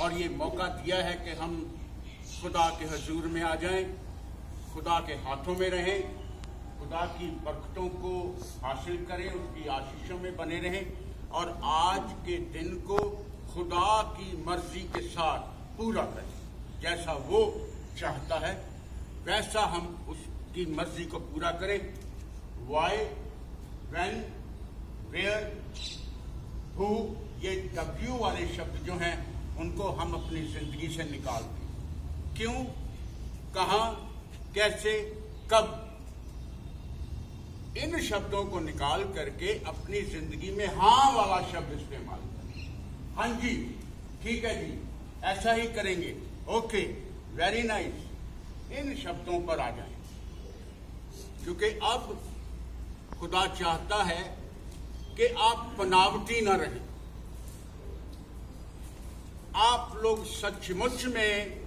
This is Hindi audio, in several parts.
और ये मौका दिया है कि हम खुदा के हजूर में आ जाएं, खुदा के हाथों में रहें, खुदा की बरकतों को हासिल करें, उसकी आशीषों में बने रहें और आज के दिन को खुदा की मर्जी के साथ पूरा करें। जैसा वो चाहता है वैसा हम उसकी मर्जी को पूरा करें। वाई, व्हेन, वेयर, हु, ये डब्ल्यू वाले शब्द जो हैं उनको हम अपनी जिंदगी से निकाल दें। क्यों, कहां, कैसे, कब, इन शब्दों को निकाल करके अपनी जिंदगी में हां वाला शब्द इस्तेमाल करें। हाँ जी, ठीक है जी, ऐसा ही करेंगे, ओके, वेरी नाइस, इन शब्दों पर आ जाएं। क्योंकि अब खुदा चाहता है कि आप बनावटी न रहें, आप लोग सचमुच में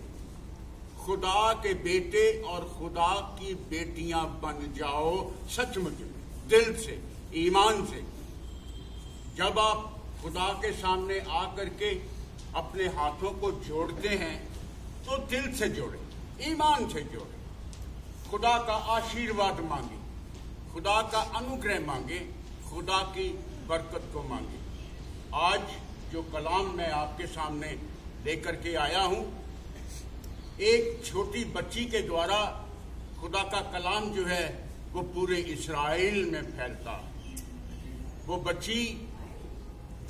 खुदा के बेटे और खुदा की बेटियां बन जाओ, सचमुच में, दिल से, ईमान से। जब आप खुदा के सामने आकर के अपने हाथों को जोड़ते हैं तो दिल से जोड़ें, ईमान से जोड़ें, खुदा का आशीर्वाद मांगे, खुदा का अनुग्रह मांगे, खुदा की बरकत को मांगे। आज जो कलाम मैं आपके सामने लेकर के आया हूं, एक छोटी बच्ची के द्वारा खुदा का कलाम जो है वो पूरे इस्राएल में फैलता है। वो बच्ची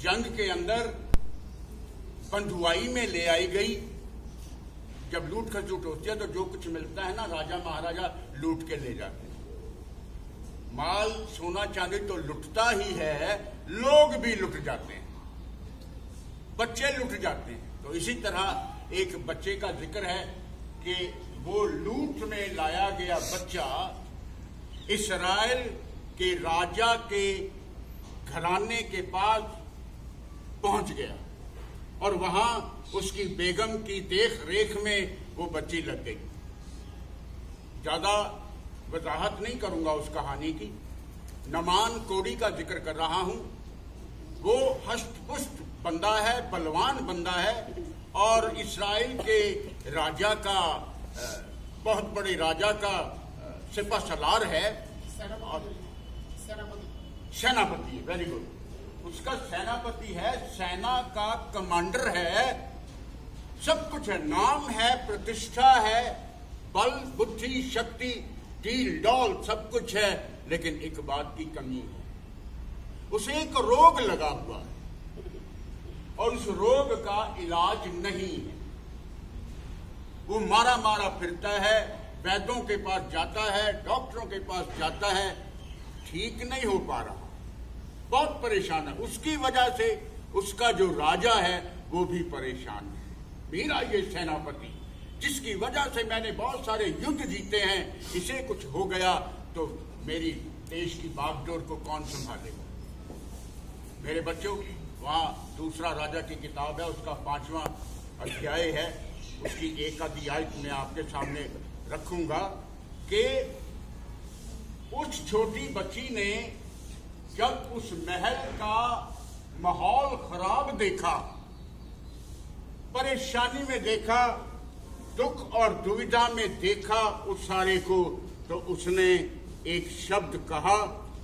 जंग के अंदर बंधुआई में ले आई गई। जब लूट खसूट होती है तो जो कुछ मिलता है ना, राजा महाराजा लूट के ले जाते हैं। माल सोना चांदी तो लुटता ही है, लोग भी लुट जाते हैं, बच्चे लुट जाते हैं। तो इसी तरह एक बच्चे का जिक्र है कि वो लूट में लाया गया बच्चा इस्राएल के राजा के घराने के पास पहुंच गया और वहां उसकी बेगम की देख रेख में वो बच्ची लग गई। ज्यादा वजाहत नहीं करूंगा उस कहानी की, नमान कोड़ी का जिक्र कर रहा हूं। वो हष्ट-पुष्ट बंदा है, बलवान बंदा है और इस्राएल के राजा का, बहुत बड़े राजा का सिपा सलार है, सेनापति, वेरी गुड, उसका सेनापति है, सेना का कमांडर है, सब कुछ है, नाम है, प्रतिष्ठा है, बल, बुद्धि, शक्ति, डील डॉल सब कुछ है, लेकिन एक बात की कमी है, उसे एक रोग लगा हुआ है और उस रोग का इलाज नहीं है। वो मारा मारा फिरता है, वैद्यों के पास जाता है, डॉक्टरों के पास जाता है, ठीक नहीं हो पा रहा, बहुत परेशान है। उसकी वजह से उसका जो राजा है वो भी परेशान है। मेरा ये सेनापति जिसकी वजह से मैंने बहुत सारे युद्ध जीते हैं, इसे कुछ हो गया तो मेरी देश की बागडोर को कौन संभालेगा। मेरे बच्चों, वहां दूसरा राजा की किताब है, उसका 5वां अध्याय है, उसकी एक आधी आयत मैं आपके सामने रखूंगा कि उस छोटी बच्ची ने जब उस महल का माहौल खराब देखा, परेशानी में देखा, दुख और दुविधा में देखा उस सारे को, तो उसने एक शब्द कहा,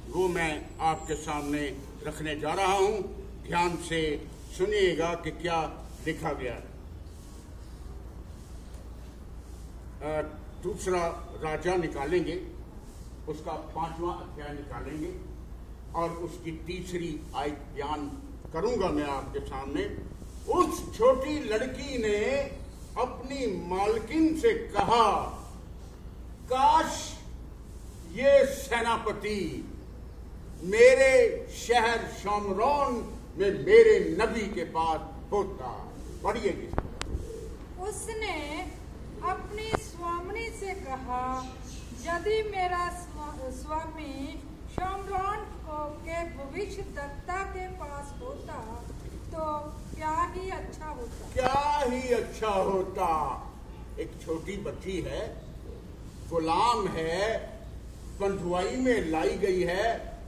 वो मैं आपके सामने रखने जा रहा हूं। ध्यान से सुनिएगा कि क्या लिखा गया है। दूसरा राजा निकालेंगे, उसका 5वां अध्याय निकालेंगे और उसकी तीसरी आयत बयान करूंगा मैं आपके सामने। उस छोटी लड़की ने अपनी मालकिन से कहा, काश ये सेनापति मेरे शहर शामरोन में मेरे नबी के पास होता। पढ़िए। उसने अपनी स्वामिनी से कहा, यदि मेरा स्वामी शामरोन के भविष्यद्वक्ता के पास होता तो क्या ही अच्छा होता, क्या ही अच्छा होता। एक छोटी बच्ची है, गुलाम है, बंधुआई में लाई गई है,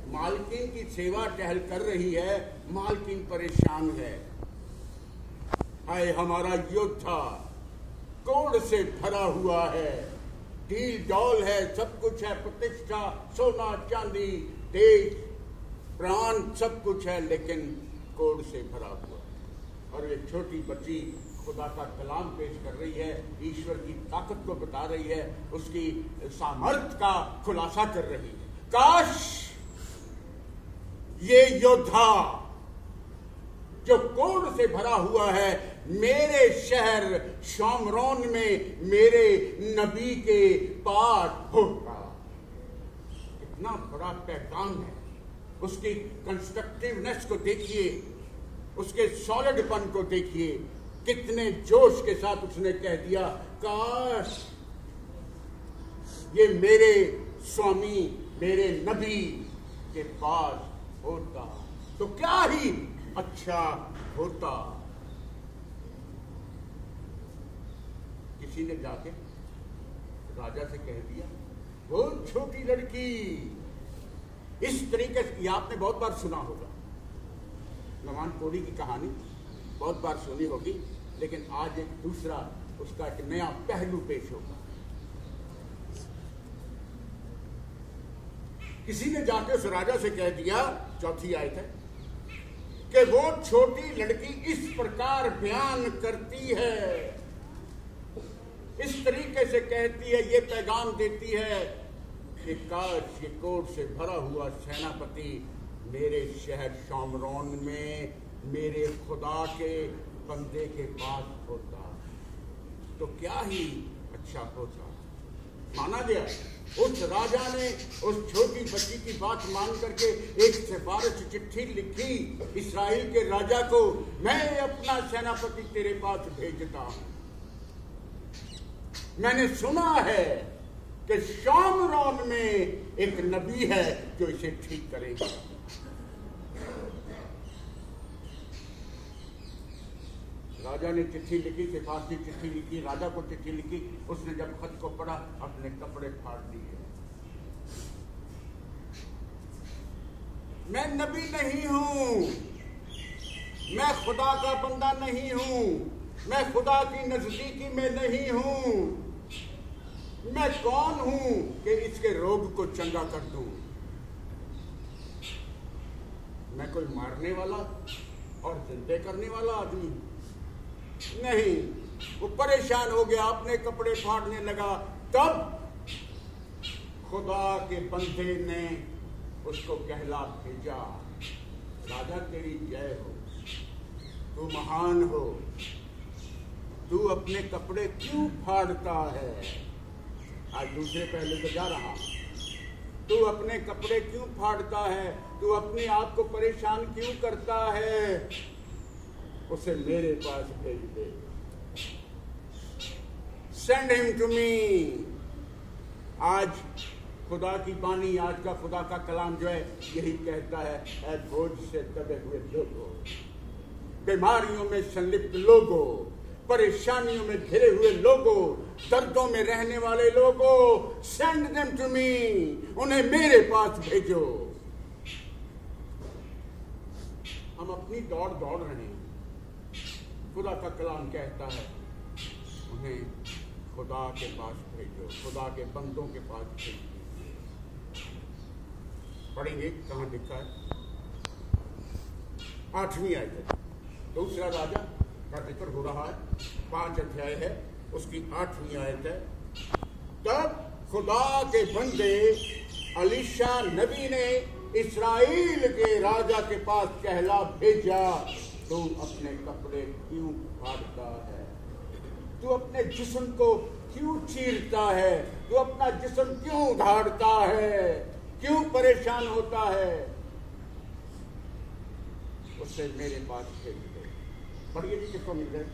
मालकिन की सेवा टहल कर रही है, मालकिन परेशान है। हाय हमारा योद्धा कोड़ से भरा हुआ है, डील डॉल है, सब कुछ है, प्रतिष्ठा, सोना चांदी, देश, प्राण, सब कुछ है, लेकिन कोड़ से भरा हुआ है। और ये छोटी बच्ची खुदा का कलाम पेश कर रही है, ईश्वर की ताकत को बता रही है, उसकी सामर्थ्य का खुलासा कर रही है। काश ये योद्धा जो कोड़ से भरा हुआ है मेरे शहर शामरोन में मेरे नबी के पास होता। इतना बड़ा पैगाम है। उसकी कंस्ट्रक्टिवनेस को देखिए, उसके सॉलिडपन को देखिए, कितने जोश के साथ उसने कह दिया, काश ये मेरे स्वामी मेरे नबी के पास होता तो क्या ही अच्छा होता। किसी ने जाके राजा से कह दिया, वो छोटी लड़की, इस तरीके से, आपने बहुत बार सुना होगा नमान कोड़ी की कहानी, बहुत बार सुनी होगी, लेकिन आज एक दूसरा उसका एक नया पहलू पेश होगा। किसी ने जाके उस राजा से कह दिया, चौथी आयत है, कि वो छोटी लड़की इस प्रकार बयान करती है, इस तरीके से कहती है, ये पैगाम देती है कि काश ये कोड़ से भरा हुआ सेनापति मेरे शहर शामरोन में मेरे खुदा के बंदे के पास होता तो क्या ही अच्छा होता। माना गया उस राजा ने उस छोटी बच्ची की बात मान करके एक सिफारिश चिट्ठी लिखी इस्राइल के राजा को, मैं अपना सेनापति तेरे पास भेजता हूं। मैंने सुना है कि शामरोन में एक नबी है जो इसे ठीक करेगा। राजा ने चिट्ठी लिखी, सिफारिश की चिट्ठी लिखी, राजा को चिट्ठी लिखी। उसने जब खत को पढ़ा अपने कपड़े फाड़ दिए। मैं नबी नहीं हूं, मैं खुदा का बंदा नहीं हूं, मैं खुदा की नजदीकी में नहीं हूं। मैं कौन हूं कि इसके रोग को चंगा कर दूं? मैं कोई मारने वाला और जिंदे करने वाला आदमी नहीं। वो परेशान हो गया, अपने कपड़े फाड़ने लगा। तब खुदा के बंदे ने उसको कहला भेजा, राजा तेरी जय हो, तू महान हो, तू अपने कपड़े क्यों फाड़ता है? आज दूसरे पहलू को जा रहा, तू अपने कपड़े क्यों फाड़ता है? तू अपने आप को परेशान क्यों करता है? उसे मेरे पास भेज दे। Send him to me. आज खुदा की बानी, आज का खुदा का कलाम जो है यही कहता है, ऐ बोझ से दबे हुए लोगों, बीमारियों में संलिप्त लोगों, परेशानियों में घिरे हुए लोगों, दर्दों में रहने वाले लोगों, सेंड देम टू मी, उन्हें मेरे पास भेजो। हम अपनी दौड़ रहे हैं, खुदा का कलाम कहता है उन्हें खुदा के पास भेजो, खुदा के बंदों के पास भेजो। पढ़ेंगे कहां लिखा है, 8वीं आयत है। दूसरा राजा का जिक्र हो रहा है, 5 अध्याय है, उसकी 8वीं आयत है। तब खुदा के बंदे अलीशा नबी ने इस्राएल के राजा के पास कहला भेजा, तू अपने कपड़े क्यों फाड़ता है? तू अपने जिस्म को क्यों चीरता है? तू अपना जिस्म क्यों उधाड़ता है? क्यों परेशान होता है? उससे मेरे पास भेज दे। पढ़िए जी, किसको मिल गए?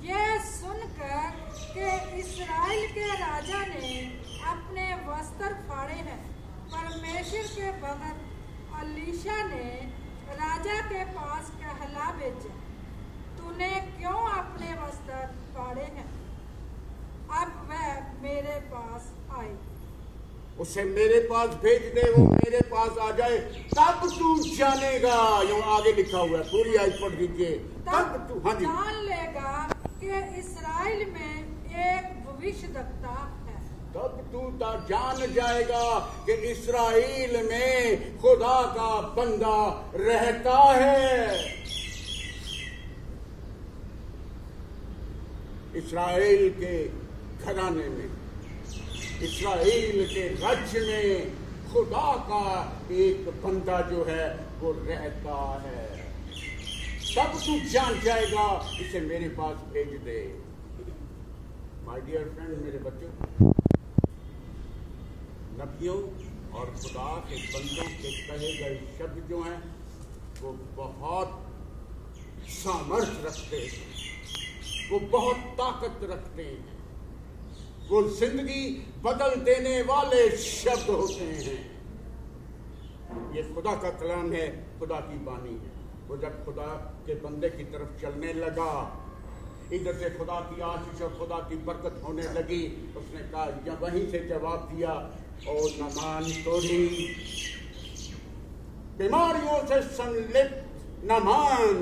यह सुनकर कि इस्राएल के राजा ने अपने वस्त्र फाड़े हैं, परमेश्वर के भक्त अलीशा ने राजा के पास कहला भेजा, तूने क्यों अपने वस्त्र फाड़े हैं? अब वह मेरे पास आए। उसे मेरे पास भेज दे, वो मेरे पास आ जाए, तब तू जानेगा। यूं आगे लिखा हुआ है, पूरी आयत पढ़ दीजिए। तब तू जान लेगा कि इस्राएल में एक भविष्यद्वक्ता है। तब तू जान जाएगा कि इस्राएल में खुदा का बंदा रहता है। इस्राएल के घराने में, इस्राएल के राज्य में खुदा का एक बंदा जो है वो रहता है। तब तू जान जाएगा, इसे मेरे पास भेज दे। माय डियर फ्रेंड, मेरे बच्चों, नबियों और खुदा के बंदों के कहे गए शब्द जो हैं वो बहुत सामर्थ्य रखते हैं, वो बहुत ताकत रखते हैं, वो जिंदगी बदल देने वाले शब्द होते हैं। ये खुदा का कलाम है, खुदा की बानी है। वो जब खुदा के बंदे की तरफ चलने लगा, इधर से खुदा की आशीष और खुदा की बरकत होने लगी, उसने कहा, या वहीं से जवाब दिया, ओ नमान तोड़ी, बीमारियों से संलिप्त नमान,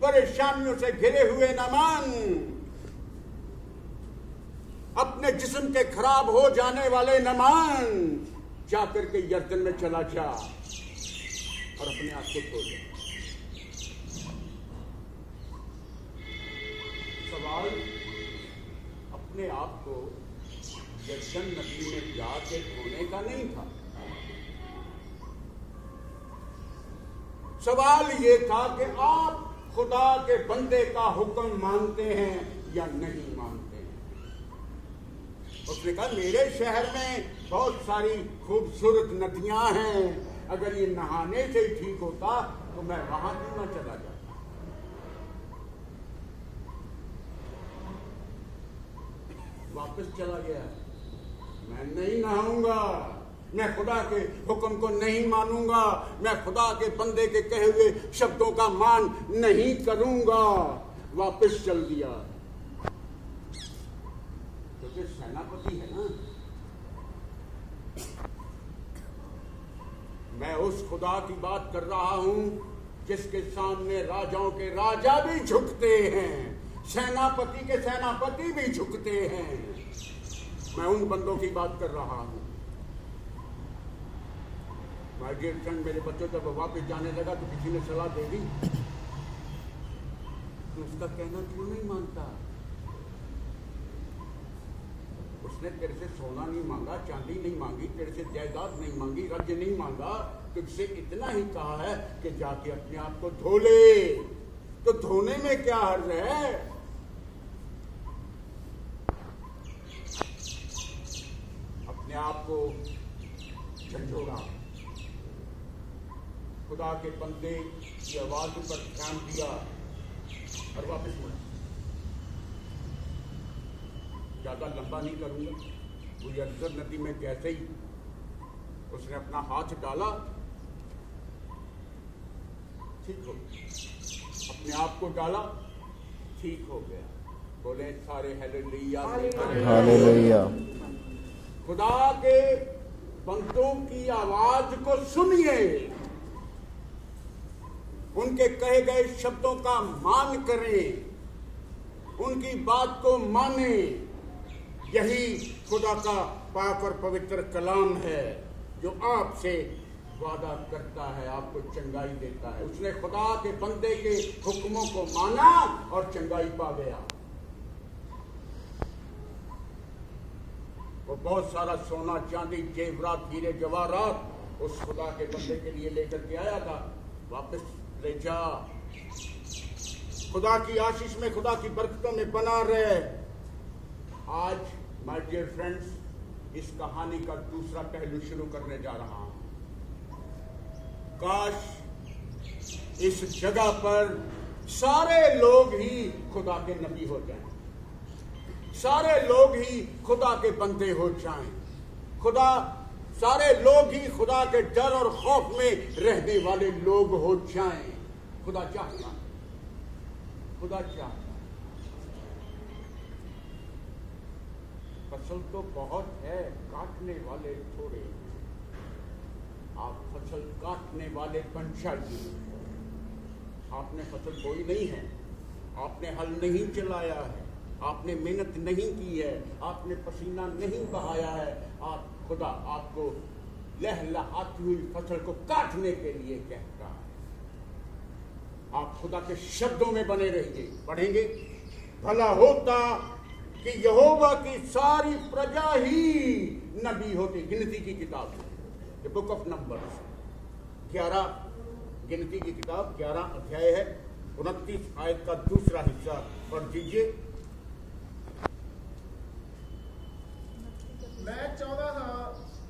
परेशानियों से घिरे हुए नमान, अपने जिस्म के खराब हो जाने वाले नमान, जाकर के यर्दन में चला जा और अपने आप को धो दे। सवाल अपने आप को यर्दन नदी में जाके धोने का नहीं था। सवाल ये था कि आप खुदा के बंदे का हुक्म मानते हैं या नहीं मानते हैं। उसने कहा, मेरे शहर में बहुत सारी खूबसूरत नदियां हैं, अगर ये नहाने से ही ठीक होता तो मैं वहां क्यों ना चला जाता। वापस चला गया, मैं नहीं नहाऊंगा, मैं खुदा के हुक्म को नहीं मानूंगा, मैं खुदा के बंदे के कहे हुए शब्दों का मान नहीं करूंगा। वापस चल दिया, क्योंकि सेनापति है ना। मैं उस खुदा की बात कर रहा हूं जिसके सामने राजाओं के राजा भी झुकते हैं, सेनापति के सेनापति भी झुकते हैं। मैं उन बंदों की बात कर रहा हूं। माय डियर फ्रेंड, मेरे बच्चों जब वापस जाने लगा तो किसी ने सलाह दे दी, तो उसका कहना क्यों नहीं मानता। उसने तेरे से सोना नहीं मांगा, चांदी नहीं मांगी, तेरे से जायदाद नहीं मांगी, राज्य नहीं मांगा, तुझसे इतना ही कहा है कि जाके अपने आप को धो ले। तो धोने में क्या हर्ज है। अपने आप को झंझोड़ा, खुदा के बंदे की आवाज पर ध्यान दिया और वापस मुड़ा। ज्यादा लंबा नहीं करूंगा। वो यर्दन नदी में जैसे ही उसने अपना हाथ डाला, ठीक हो गया। अपने आप को डाला, ठीक हो गया। बोले सारे हालेलुया, हालेलुया। खुदा के बंदों की आवाज को सुनिए, उनके कहे गए शब्दों का मान करें, उनकी बात को माने। यही खुदा का पाक और पवित्र कलाम है जो आपसे वादा करता है, आपको चंगाई देता है। उसने खुदा के बंदे के हुक्मों को माना और चंगाई पा गया। वो बहुत सारा सोना चांदी जेवरात हीरे जवाहरात उस खुदा के बंदे के लिए लेकर के आया था। वापस ले जा, खुदा की आशीष में, खुदा की बरकतों में बना रहे। आज माय डियर फ्रेंड्स, इस कहानी का दूसरा पहलू शुरू करने जा रहा हूं। काश इस जगह पर सारे लोग ही खुदा के नबी हो जाएं, सारे लोग ही खुदा के बंदे हो जाएं, सारे लोग ही खुदा के डर और खौफ में रहने वाले लोग हो जाएं। खुदा चाहता, खुदा चाहता। पर फसल तो बहुत है, काटने वाले थोड़े। आप फसल काटने वाले बन जाइए। आपने फसल बोई नहीं है, आपने हल नहीं चलाया है, आपने मेहनत नहीं की है, आपने पसीना नहीं बहाया है। आप खुदा आपको लहलहाती हुई फसल को काटने के लिए कहता है। आप खुदा के शब्दों में बने रहिए। पढ़ेंगे, भला होता कि यहोवा की सारी प्रजा ही नबी होती। गिनती की किताब, द बुक ऑफ नंबर्स 11, गिनती की किताब 11 अध्याय है, 29 आयत का दूसरा हिस्सा पढ़ दीजिए। मैं चाहता था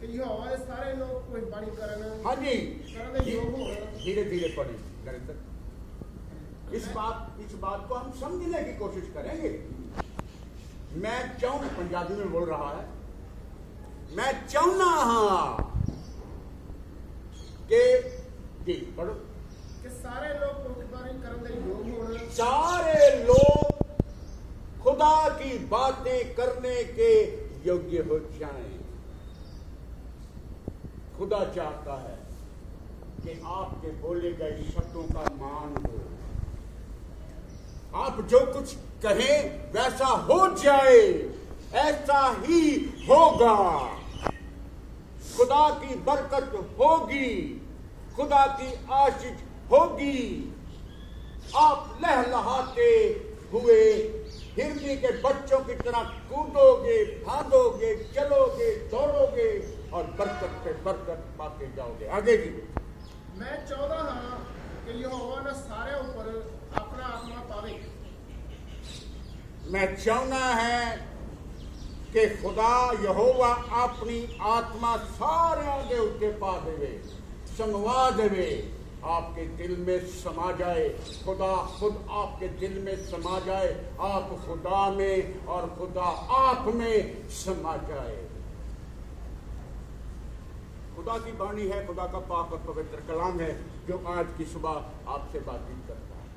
कि यहोवा दे सारे लोग भविष्यवाणी करन। हाँ जी, करन दे योग होण। धीरे धीरे पढ़ें निरंतर। इस बात को हम समझने की कोशिश करेंगे। मैं चाहूं, पंजाबी में बोल रहा है, मैं चाहना हाँ कि जी पढ़ो कि सारे लोग भविष्यवाणी करन दे योग होण। सारे लोग खुदा की बातें करने के योग्य हो जाएं। खुदा चाहता है कि आपके बोले गए शब्दों का मान हो। आप जो कुछ कहें वैसा हो जाए, ऐसा ही होगा। खुदा की बरकत होगी, खुदा की आशीष होगी। आप लहलहाते हुए हिरनी के बच्चों की तरह कूदोगे, भागोगे, चलोगे, दौड़ोगे और बरकत पे बरकत पाते जाओगे। आगे जी। मैं चाहता हाँ कि यहोवा ने सारे ऊपर अपना आत्मा पावे। मैं चाहना है कि खुदा यहोवा अपनी आत्मा सारे दे उत्ते पा देवे, समवा देवे, आपके दिल में समा जाए। खुदा खुद आपके दिल में समा जाए, आप खुदा में और खुदा आप में समा जाए। खुदा की वाणी है, खुदा का पाक और पवित्र कलाम है जो आज की सुबह आपसे बातचीत करता है।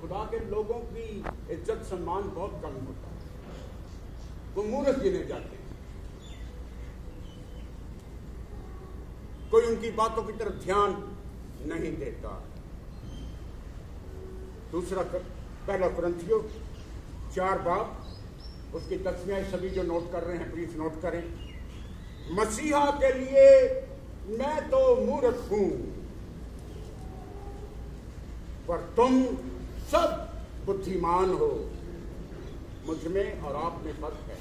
खुदा के लोगों की इज्जत सम्मान बहुत कम होता है, वो मूर्ख गिने जाते हैं। कोई उनकी बातों की तरफ ध्यान नहीं देता। दूसरा पहला कुरिन्थियों 4 बाब, उसकी तस्वीरें सभी जो नोट कर रहे हैं प्लीज नोट करें। मसीहा के लिए मैं तो मूर्ख हूं, पर तुम सब बुद्धिमान हो। मुझ में और आप में फर्क है।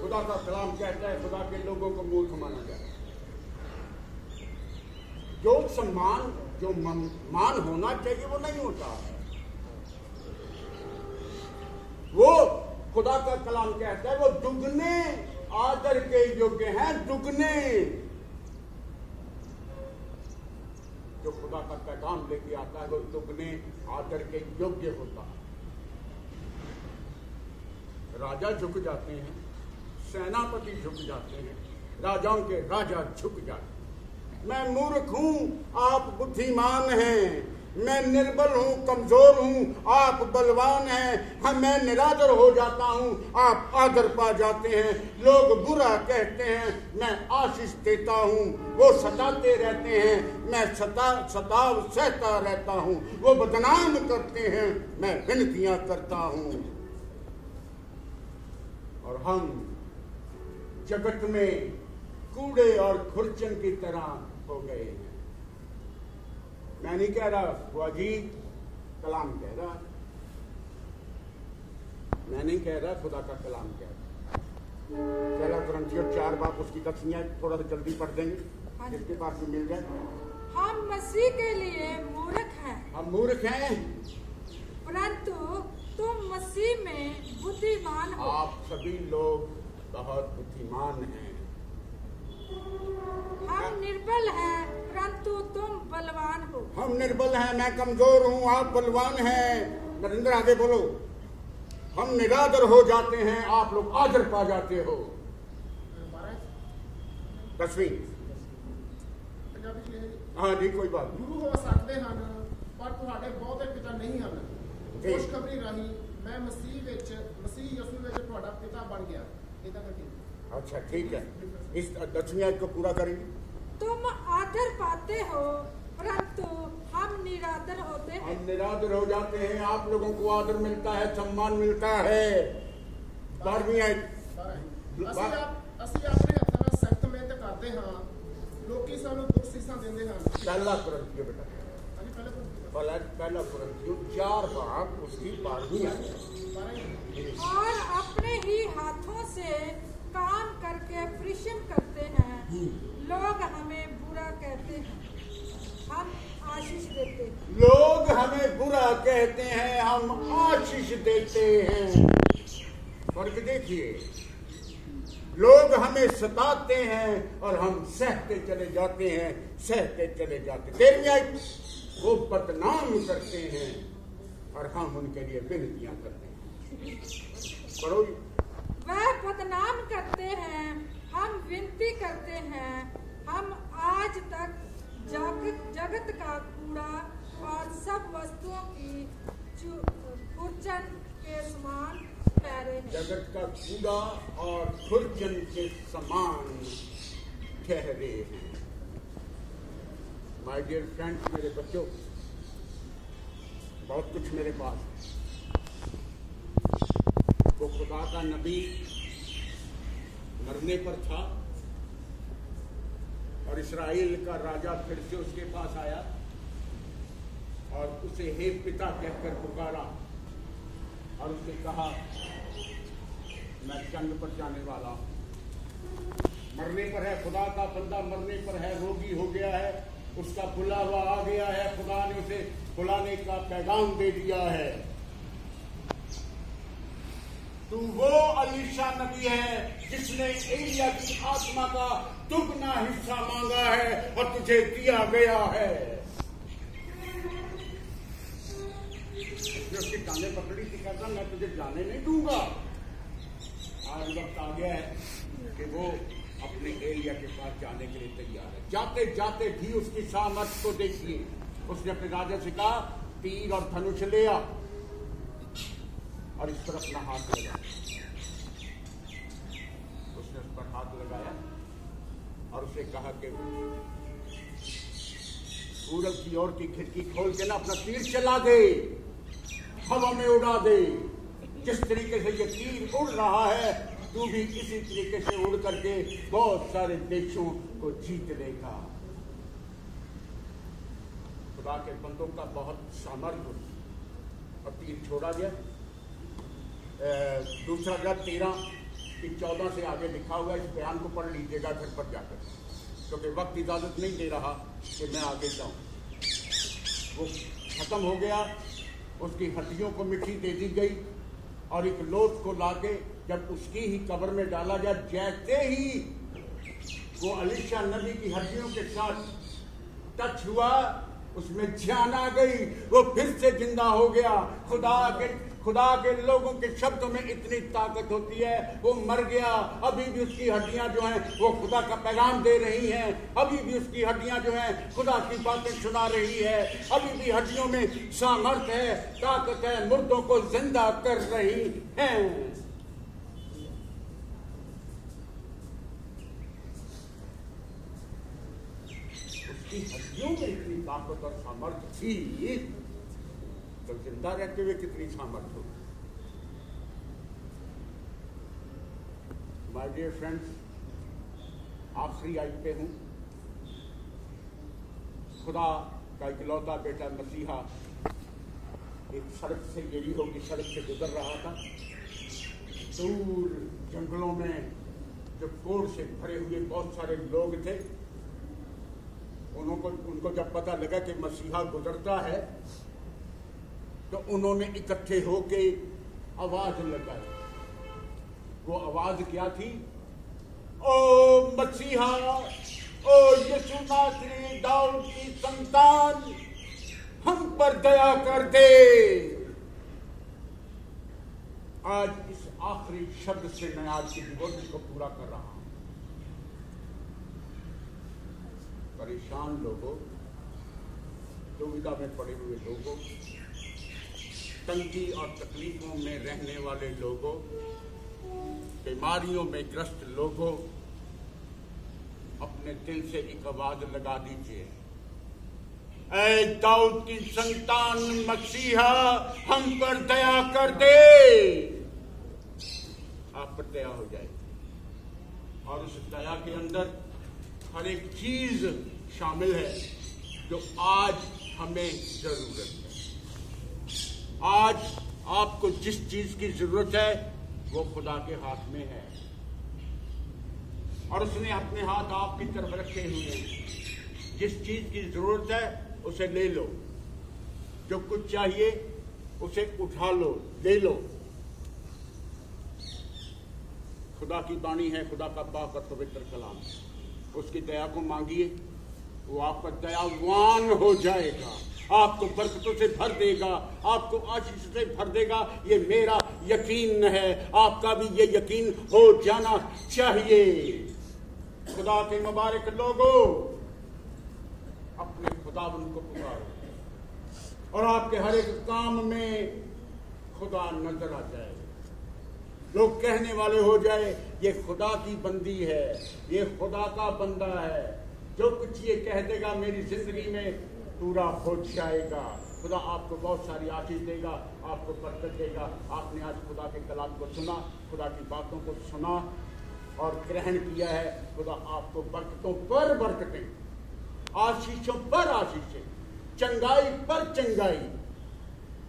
खुदा का कलाम कहता है खुदा के लोगों को मूर्ख माना जाए। जो सम्मान, जो मान होना चाहिए वो नहीं होता है। वो खुदा का कलाम कहता है वो दुगने आदर के योग्य हैं, दुगने। जो खुदा का पैगाम लेके आता है वो दुगने आदर के योग्य होता है। राजा झुक जाते हैं, सेनापति झुक जाते हैं, राजाओं के राजा झुक जाते हैं। मैं मूर्ख हूं, आप बुद्धिमान हैं। मैं निर्बल हूं, कमजोर हूं, आप बलवान हैं। हाँ, मैं निरादर हो जाता हूं, आप आदर पा जाते हैं। लोग बुरा कहते हैं, मैं आशीष देता हूं। वो सताते रहते हैं, मैं सताव सहता रहता हूं। वो बदनाम करते हैं, मैं विनतियां करता हूं। और हम जगत में कूड़े और खुरचन की तरह हो गए हैं। मैं नहीं कह रहा, वो अजीब कलाम कह रहा, मैं नहीं कह रहा, खुदा का कलाम कह रहा। पहला कुरिन्थियों 4 बाब, उसकी तस्वीरें थोड़ा सा जल्दी पढ़ देंगे, जिसके पास भी मिल जाए। हम मसीह के लिए मूर्ख हैं। हम मूर्ख हैं, परंतु तुम मसीह में बुद्धिमान हो। आप सभी लोग बहुत बुद्धिमान हैं। हम निर्बल हैं, परंतु तुम बलवान हो। हम निर्बल हैं, मैं कमजोर हूं, आप बलवान हैं। नरेंद्र आगे बोलो। हम निरादर हो जाते हैं, आप लोग आदर पा जाते हो। 10वीं। हाँ जी, कोई बात गुरु हो सकते हैं पर ਤੁਹਾਡੇ ਬਹੁਤੇ पिता नहीं ਹਨ। खुशखबरी राही मैं मसीह यसू ਵਿੱਚ ਤੁਹਾਡਾ ਪਿता बन गया। ਇਹਦਾ ਕਰਕੇ अच्छा ठीक है, इस 10वीं आयत को पूरा करेंगे। तुम आदर पाते हो परंतु हम निरादर होते हैं। हम निरादर हो जाते हैं, आप लोगों को आदर मिलता है, सम्मान मिलता है। 12वीं आयत, ਅਸੀਂ ਆਪਣੇ ਹੱਥਾਂ ਨਾਲ ਸਖਤ ਮਿਹਨਤ ਕਰਦੇ ਹਾਂ, ਲੋਕੀ ਸਾਨੂੰ ਬਖਸ਼ਿਸ਼ਾਂ ਦਿੰਦੇ ਹਨ। पहला कुरिन्थियों बेटा, पहला कुरिन्थियों 4 बाब उसकी 12वीं आयत। और अपने ही हाथों से काम करके परिश्रम करते हैं, लोग हमें बुरा कहते हैं, हम आशीष देते हैं। लोग हमें बुरा कहते हैं, हम आशीष देते हैं। फर्क देखिए, लोग हमें सताते हैं और हम सहते चले जाते हैं, सहते चले जाते। 13वीं आयत, वो बदनाम करते हैं और हम उनके लिए विनतियां करते हैं। पढ़ो। वह बदनाम करते हैं, हम विनती करते हैं, हम आज तक जगत का कूड़ा और सब वस्तुओं की खुरचन के समान ठहरे हैं। जगत का कूड़ा और खुरचन के समान ठहरे हैं। माय डियर फ्रेंड्स, मेरे बच्चों, बहुत कुछ मेरे पास। वो खुदा का नबी मरने पर था और इस्राएल का राजा फिर से उसके पास आया और उसे हे पिता कहकर पुकारा और उसने कहा, मैं जंग पर जाने वाला हूं। मरने पर है, खुदा का बंदा मरने पर है, रोगी हो गया है, उसका बुलावा आ गया है, खुदा ने उसे बुलाने का पैगाम दे दिया है। तू वो अलीशा नबी है जिसने एलिया की आत्मा का दुगना हिस्सा मांगा है और तुझे दिया गया है। उसकी टांगे पकड़ी थी, कहता मैं तुझे जाने नहीं दूंगा। आज वक्त आ गया है कि वो अपने एलिया के पास जाने के लिए तैयार है। जाते जाते भी उसकी सामर्थ को देखिए। उसने अपने राजा से कहा, तीर और धनुष ले आ और इस पर अपना हाथ लगा। उसने उस पर हाथ लगाया और उसे कहा कि पूरब की ओर की खिड़की खोल के ना अपना तीर चला दे, हवा में उड़ा दे। जिस तरीके से ये तीर उड़ रहा है, तू भी इसी तरीके से उड़ करके बहुत सारे देशों को जीत लेगा। खुदा के बंदों का बहुत सामर्थ्य। और तीर छोड़ा गया। दूसरा ग्रंथ 13:14 से आगे लिखा हुआ है। इस बयान को पढ़ लीजिएगा घर पर जाकर, क्योंकि वक्त इजाजत नहीं दे रहा कि मैं आगे जाऊं। वो खत्म हो गया, उसकी हड्डियों को मिट्टी दे दी गई और एक लोथ को लाके जब उसकी ही कब्र में डाला गया, जैसे ही वो अलीशा नबी की हड्डियों के साथ टच हुआ, उसमें जान आ गई, वो फिर से जिंदा हो गया। खुदा के लोगों के शब्दों में इतनी ताकत होती है। वो मर गया, अभी भी उसकी हड्डियां जो हैं वो खुदा का पैगाम दे रही हैं। अभी भी उसकी हड्डियां जो हैं खुदा की बातें सुना रही है। अभी भी हड्डियों में सामर्थ्य है, ताकत है, मुर्दों को जिंदा कर रही हैं। उसकी हड्डियों में इतनी ताकत और सामर्थ्य थी, तो जिंदा रहते हुए कितनी सामर्थ्य हो। माय डियर फ्रेंड्स, आखिरी आयत पे हूं। खुदा का इकलौता बेटा मसीहा एक सड़क से, यरीहो की सड़क से गुजर रहा था। दूर जंगलों में जो कोड़ से भरे हुए बहुत सारे लोग थे, उनको जब पता लगा कि मसीहा गुजरता है, तो उन्होंने इकट्ठे होके आवाज लगाई। वो आवाज क्या थी? ओ मसीहा, ओ यीशु नासरी, दाऊद की संतान, हम पर दया कर दे। आज इस आखिरी शब्द से मैं आज की डिवोशन को पूरा कर रहा हूं। परेशान लोगों, दुविधा में पड़े हुए लोगों, तंगी और तकलीफों में रहने वाले लोगों, बीमारियों में ग्रस्त लोगों, अपने दिल से एक आवाज लगा दीजिए, ऐ दाऊद की संतान मसीहा, हम पर दया कर दे। आप पर दया हो जाएगी और उस दया के अंदर हर एक चीज शामिल है जो आज हमें जरूरत है। आज आपको जिस चीज की जरूरत है वो खुदा के हाथ में है और उसने अपने हाथ आपकी तरफ रखे हुए हैं। जिस चीज की जरूरत है उसे ले लो, जो कुछ चाहिए उसे उठा लो, ले लो। खुदा की बाणी है, खुदा का पाक और पवित्र कलाम, उसकी दया को मांगिए, वो आप पर दयावान हो जाएगा, आपको बरकतों से भर देगा, आपको आशीष से भर देगा। ये मेरा यकीन है, आपका भी ये यकीन हो जाना चाहिए। खुदा के मुबारक लोगों, अपने खुदावन को पुकारो और आपके हर एक काम में खुदा नजर आ जाए। लोग कहने वाले हो जाए, ये खुदा की बंदी है, ये खुदा का बंदा है, जो कुछ ये कह देगा मेरी जिंदगी में पूरा हो जाएगा। खुदा आपको बहुत सारी आशीष देगा, आपको बरकत देगा। आपने आज खुदा के कलाम को सुना, खुदा की बातों को सुना और ग्रहण किया है। खुदा आपको बरकतों पर बरकतें, आशीषों पर आशीषें, चंगाई पर चंगाई,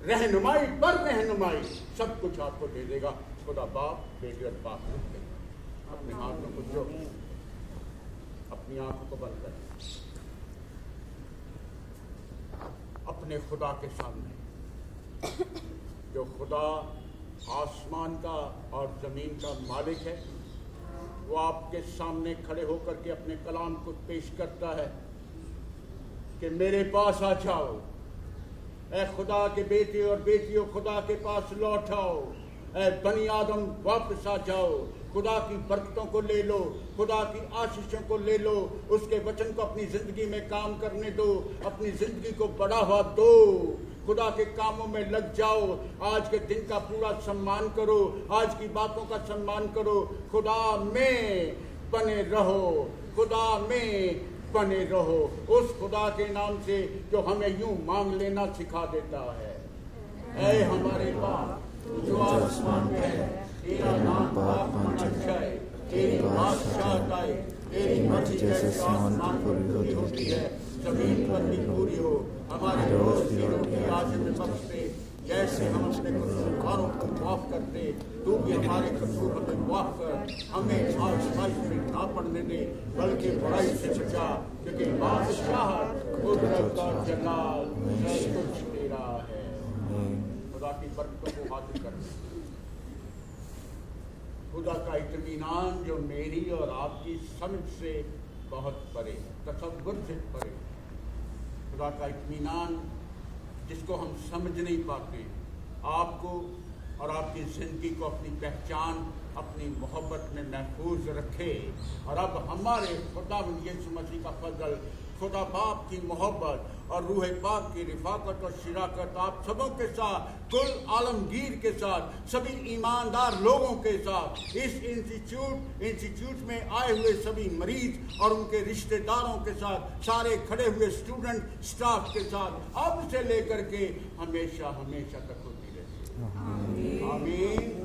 रहनुमाई पर रहनुमाई, सब कुछ आपको दे देगा। खुदा बाप, बेटे और बाप अपने हाथों को जो, अपनी आंखों को बंद करें, अपने खुदा के सामने, जो खुदा आसमान का और जमीन का मालिक है, वो आपके सामने खड़े होकर के अपने कलाम को पेश करता है कि मेरे पास आ जाओ, ऐ खुदा के बेटे और बेटियों, खुदा के पास लौट आओ। ऐ बनी आदम वापस आ जाओ, खुदा की बरकतों को ले लो, खुदा की आशीषों को ले लो, उसके वचन को अपनी जिंदगी में काम करने दो, अपनी जिंदगी को बढ़ावा दो, खुदा के कामों में लग जाओ। आज के दिन का पूरा सम्मान करो, आज की बातों का सम्मान करो। खुदा में बने रहो, खुदा में बने रहो, उस खुदा के नाम से जो हमें यूं मांग लेना सिखा देता है। ऐ हमारे बाप जो आसमान में है, तेरा नाम पाक माना जाए, तेरी बादशाहत आए, तेरी मर्जी जैसे आसमान पर पूरी होती है, जमीन पर भी पूरी हो। हमारे रोज की रोटी आज हमें बख्श दे, जैसे हम अपने कसूरवारों को माफ करते, तू भी हमारे कसूर हमें माफ कर। हमें आजमाइश में ना पड़ने दे, बल्कि बुराई से बचा, क्योंकि बादशाह, कुदरत और जलाल सब कुछ तेरा है। खुदा की बरकतों को हासिल करना, खुदा का इत्मीनान जो मेरी और आपकी समझ से बहुत परे, तसव्वुर से परे, खुदा का इत्मीनान जिसको हम समझ नहीं पाते, आपको और आपकी जिंदगी को, अपनी पहचान, अपनी मोहब्बत में महफूज रखे। और अब हमारे खुदा यीशु मसीह का फजल, खुदा बाप की मोहब्बत और रूह पाक की रिफाकत और शिराकत आप सबों के साथ, कुल आलमगीर के साथ, सभी ईमानदार लोगों के साथ, इस इंस्टीट्यूट में आए हुए सभी मरीज और उनके रिश्तेदारों के साथ, सारे खड़े हुए स्टूडेंट स्टाफ के साथ, अब से लेकर के हमेशा हमेशा तक होती रहे। आमीन।